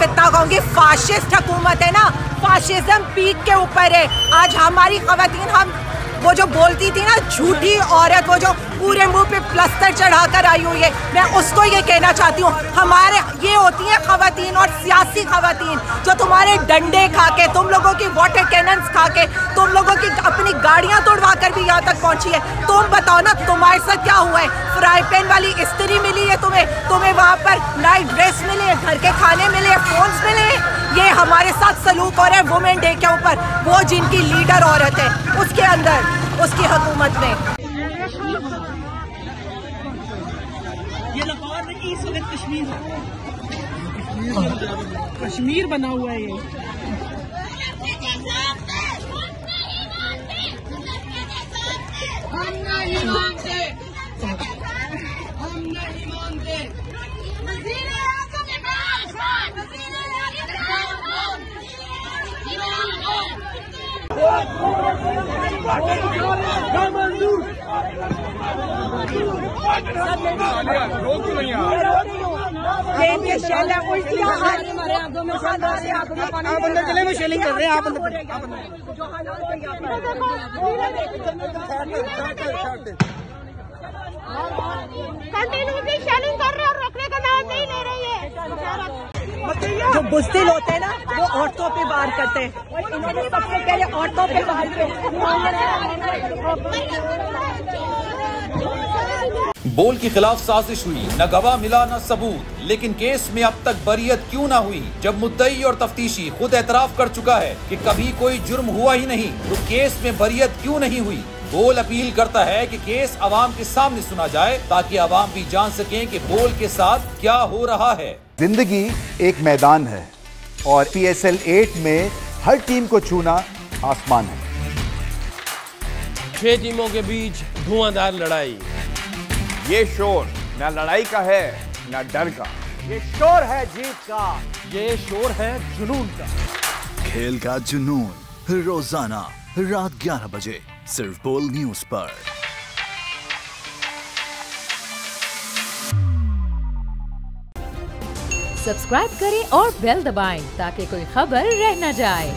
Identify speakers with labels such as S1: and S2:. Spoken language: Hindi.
S1: सिर्फ इतना कहूँगी, फाशिस्ट हुकूमत है ना, फाशिज्म पीक के ऊपर है। आज हमारी खवातीन, हम वो जो बोलती थी ना झूठी औरत, वो जो पूरे मुंह पे प्लास्टर चढ़ाकर आई हुई है, मैं उसको ये कहना चाहती हूँ, हमारे ये होती हैं खवातीन और सियासी खवातीन जो तुम्हारे डंडे खा के, तुम लोगों की वाटर कैनन्स खा के, तुम लोगों की अपनी गाड़ियाँ तोड़वा कर भी यहाँ तक पहुँची है। तुम बताओ ना तुम्हारे साथ क्या हुआ है? फ्राई पैन वाली स्त्री मिली है तुम्हें वहाँ पर नाइट ड्रेस मिले, घर के खाने मिले, फोन्स मिले। ये हमारे साथ सलूक हो रहा है वुमेन डे के ऊपर, वो जिनकी लीडर औरत है उसके अंदर, उसकी हुकूमत में।
S2: ये लाहौर नहीं, इस वक्त कश्मीर बना हुआ है ये। हम नहीं मानते, हम नहीं मानते। आप अंदर चले, वो शेलिंग कर रहे हैं। आप अंदर
S3: कंटिन्यूसली शेलिंग कर रहे हैं और रोकने का नाम नहीं ले रही है।
S1: जो बुज़दिल होते हैं ना, वो औरतों पे वार करते हैं, और इन्होंने सबसे पहले औरतों पे वार
S4: बोल के खिलाफ साजिश हुई, न गवाह मिला न सबूत, लेकिन केस में अब तक बरियत क्यों ना हुई? जब मुद्दई और तफ्तीशी खुद एतराफ कर चुका है कि कभी कोई जुर्म हुआ ही नहीं, तो केस में बरियत क्यों नहीं हुई? बोल अपील करता है कि केस अवाम के सामने सुना जाए ताकि अवाम भी जान सकें कि बोल के साथ क्या हो रहा है।
S5: जिंदगी एक मैदान है और PSL 8 में हर टीम को छूना आसमान है।
S6: 6 टीमों के बीच धुआंधार लड़ाई।
S7: ये शोर न लड़ाई का है न डर का, ये शोर है जीत का,
S6: ये शोर है जुनून का।
S8: खेल का जुनून रोजाना रात 11 बजे सिर्फ बोल न्यूज पर।
S9: सब्सक्राइब करें और बेल दबाएं ताकि कोई खबर रह न जाए।